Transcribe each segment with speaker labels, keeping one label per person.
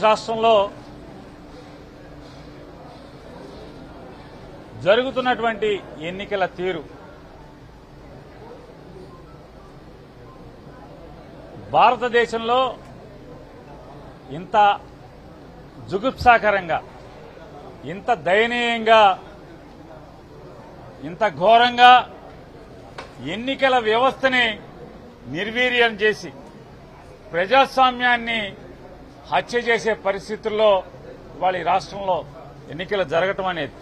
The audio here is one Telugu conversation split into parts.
Speaker 1: రాష్ట్రంలో జరుగుతున్నటువంటి ఎన్నికల తీరు భారతదేశంలో ఇంత జుగుప్సాకరంగా, ఇంత దయనీయంగా, ఇంత ఘోరంగా ఎన్నికల వ్యవస్థని నిర్వీర్యం చేసి ప్రజాస్వామ్యాన్ని హత్య చేసే పరిస్థితుల్లో ఇవాళ ఈ రాష్ట్రంలో ఎన్నికలు జరగటం అనేది,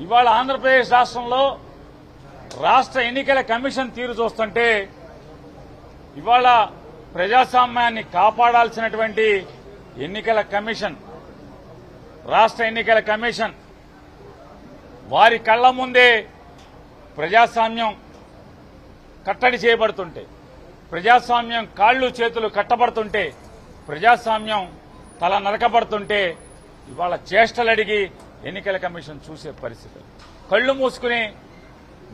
Speaker 1: ఇవాళ ఆంధ్రప్రదేశ్ రాష్ట్రంలో రాష్ట్ర ఎన్నికల కమిషన్ తీరు చూస్తుంటే ఇవాళ ప్రజాస్వామ్యాన్ని కాపాడాల్సినటువంటి ఎన్నికల కమిషన్, రాష్ట్ర ఎన్నికల కమిషన్ వారి కళ్ల ముందే ప్రజాస్వామ్యం కట్టడి చేయబడుతుంటే, ప్రజాస్వామ్యం కాళ్లు చేతులు కట్టబడుతుంటే, ప్రజాస్వామ్యం తల నరకబడుతుంటే ఇవాళ చేష్టలడిగి ఎన్నికల కమిషన్ చూసే పరిస్థితి, కళ్లు మూసుకుని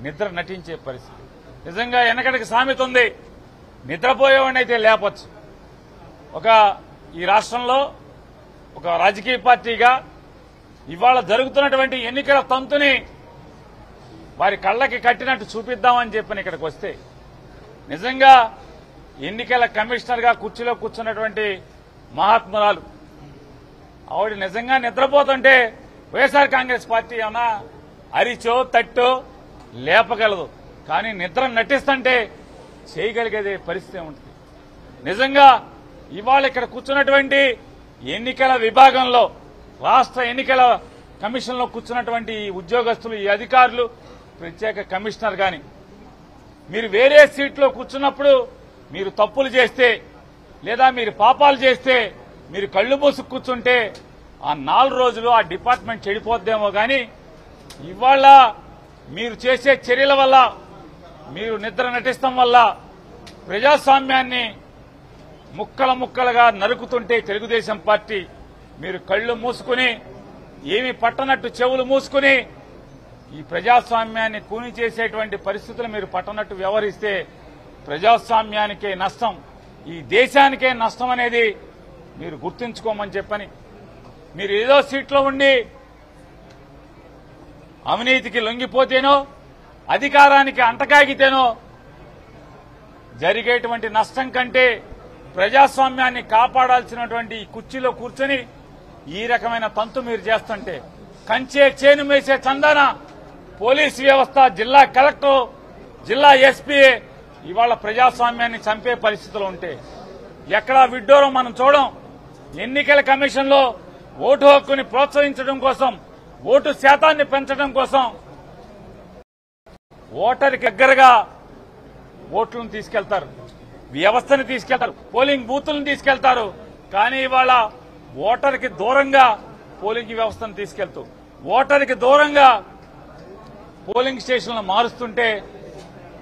Speaker 1: నిద్ర నటించే పరిస్థితి. నిజంగా వెనకటికి సామెత ఉంది, నిద్రపోయేవాడినైతే లేపొచ్చు. ఈ రాష్ట్రంలో ఒక రాజకీయ పార్టీగా ఇవాళ జరుగుతున్నటువంటి ఎన్నికల తంతుని వారి కళ్ళకి కట్టినట్టు చూపిద్దామని చెప్పని ఇక్కడికి వస్తే, నిజంగా ఎన్నికల కమిషనర్ గా కుర్చీలో కూర్చున్నటువంటి మహాత్మురాలు ఆవిడ నిజంగా నిద్రపోతుంటే వైఎస్ఆర్ కాంగ్రెస్ పార్టీ ఏమన్నా అరిచో తట్టో లేపగలదు, కానీ నిద్ర నటిస్తుంటే చేయగలిగేదే పరిస్థితి ఉంటుంది. నిజంగా ఇవాళ ఇక్కడ కూర్చున్నటువంటి ఎన్నికల విభాగంలో, రాష్ట్ర ఎన్నికల కమిషన్లో కూర్చున్నటువంటి ఈ ఉద్యోగస్తులు, ఈ అధికారులు, ప్రత్యేక కమిషనర్ గాని మీరు వేరే సీట్లో కూర్చున్నప్పుడు మీరు తప్పులు చేస్తే లేదా మీరు పాపాలు చేస్తే మీరు కళ్లు మూసుకు కూర్చుంటే ఆ 4 రోజులు ఆ డిపార్ట్మెంట్ చెడిపోద్దేమో గాని ఇవాళ మీరు చేసే చర్యల వల్ల, మీరు నిద్ర నటిస్తాం వల్ల ప్రజాస్వామ్యాన్ని ముక్కల ముక్కలుగా నరుకుతుంటే తెలుగుదేశం పార్టీ మీరు కళ్లు మూసుకుని, ఏమి పట్టనట్టు చెవులు మూసుకుని ఈ ప్రజాస్వామ్యాన్ని కూని చేసేటువంటి పరిస్థితులు మీరు పట్టనట్టు వ్యవహరిస్తే ప్రజాస్వామ్యానికే నష్టం, ఈ దేశానికే నష్టం అనేది మీరు గుర్తుంచుకోమని చెప్పని, మీరు ఏదో సీట్లో ఉండి అవినీతికి లొంగిపోతేనో అధికారానికి అంటకాగితేనో జరిగేటువంటి నష్టం కంటే ప్రజాస్వామ్యాన్ని కాపాడాల్సినటువంటి ఈ కుర్చీలో కూర్చొని ఈ రకమైన తంతు మీరు చేస్తుంటే, కంచే చేను మేసే చందాన పోలీసు వ్యవస్థ, జిల్లా కలెక్టర్, జిల్లా ఎస్పీఏ ఇవాళ ప్రజాస్వామ్యాన్ని చంపే పరిస్థితులు ఉంటే ఎక్కడా విడ్డూరం మనం చూడం. ఎన్నికల కమిషన్లో ఓటు హక్కుని ప్రోత్సహించడం కోసం, ఓటు శాతాన్ని పెంచడం కోసం ఓటర్కి దగ్గరగా ఓట్లను తీసుకెళ్తారు, వ్యవస్థను తీసుకెళ్తారు, పోలింగ్ బూతులను తీసుకెళ్తారు. కానీ ఇవాళ ఓటర్కి దూరంగా పోలింగ్ వ్యవస్థను తీసుకెళ్తూ, ఓటర్కి దూరంగా పోలింగ్ స్టేషన్లను మారుస్తుంటే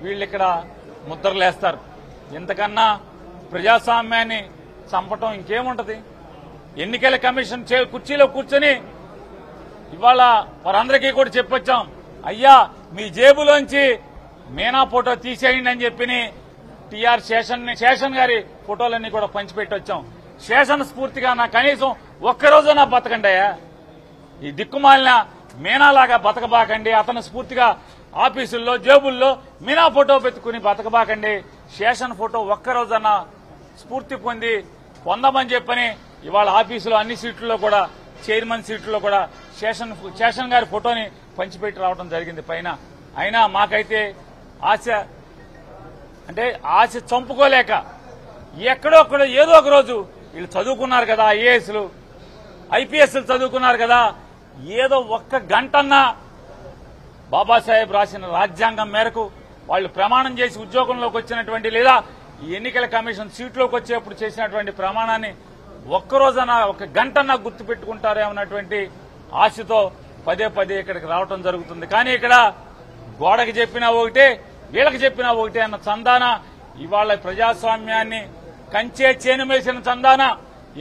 Speaker 1: వీళ్ళు ఇక్కడ ముద్రలేస్తారు. ఇంతకన్నా ప్రజాస్వామ్యాన్ని చంపటం ఇంకేముంటది? ఎన్నికల కమిషన్ కుర్చీలో కూర్చొని ఇవాళ వారందరికీ కూడా చెప్పొచ్చాం, అయ్యా మీ జేబులోంచి మీనా ఫోటో తీసేయండి అని చెప్పి టీఆర్ శేషన్ గారి ఫోటోలన్నీ కూడా పంచిపెట్టొచ్చాం. శేషన్ స్ఫూర్తిగా నా కనీసం ఒక్కరోజు నా బతకండియా, ఈ దిక్కుమాలిన మీనాలాగా బతకబాకండి, అతను స్ఫూర్తిగా ఆఫీసుల్లో జేబుల్లో మీనా ఫోటో పెట్టుకుని బతకబాకండి, శేషన్ ఫోటో ఒక్కరోజన్నా స్ఫూర్తి పొందమని చెప్పని ఇవాళ ఆఫీసులో అన్ని సీట్లలో కూడా, చైర్మన్ సీట్లలో కూడా శేషన్ గారి ఫోటోని పంచిపెట్టి రావడం జరిగింది పైన. అయినా మాకైతే ఆశ చంపుకోలేక ఎక్కడో ఏదో ఒక రోజు వీళ్ళు చదువుకున్నారు కదా, ఐఏఎస్లు ఐపీఎస్లు చదువుకున్నారు కదా, ఏదో ఒక్క గంటన్నా బాబాసాహెబ్ రాసిన రాజ్యాంగం మేరకు వాళ్ళు ప్రమాణం చేసి ఉద్యోగంలోకి వచ్చినటువంటి, లేదా ఈ ఎన్నికల కమిషన్ సీట్లోకి వచ్చేప్పుడు చేసినటువంటి ప్రమాణాన్ని ఒక్కరోజన్నా, ఒక గంటన్నా గుర్తు పెట్టుకుంటారేమన్నటువంటి ఆశతో పదే ఇక్కడికి రావడం జరుగుతుంది. కానీ ఇక్కడ గోడకి చెప్పినా ఒకటే, వీళ్ళకి చెప్పినా ఒకటే అన్న చందాన ఇవాళ ప్రజాస్వామ్యాన్ని కంచే చేను మేసిన చందాన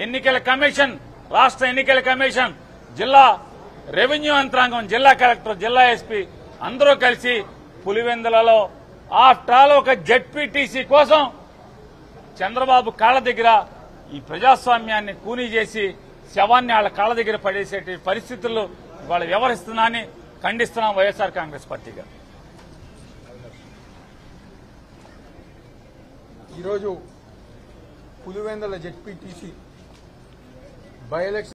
Speaker 1: ఎన్నికల కమిషన్, రాష్ట్ర ఎన్నికల కమిషన్, జిల్లా రెవెన్యూ యంత్రాంగం, జిల్లా కలెక్టర్, జిల్లా ఎస్పీ అందరూ కలిసి పులివెందులలో ఆఫ్టర్ ఆల్ ఒక జెడ్పీటీసీ కోసం చంద్రబాబు కాళ్ల దగ్గర ఈ ప్రజాస్వామ్యాన్ని కూనీ చేసి శవాన్ని వాళ్ళ కాళ్ళ దగ్గర పడేసే పరిస్థితుల్లో ఇవాళ వ్యవహరిస్తున్నారని ఖండిస్తున్నాం వైఎస్ఆర్ కాంగ్రెస్ పార్టీగా.
Speaker 2: ఈరోజు పులివెందుల జెడ్పీటీసీ బై ఎలక్షన్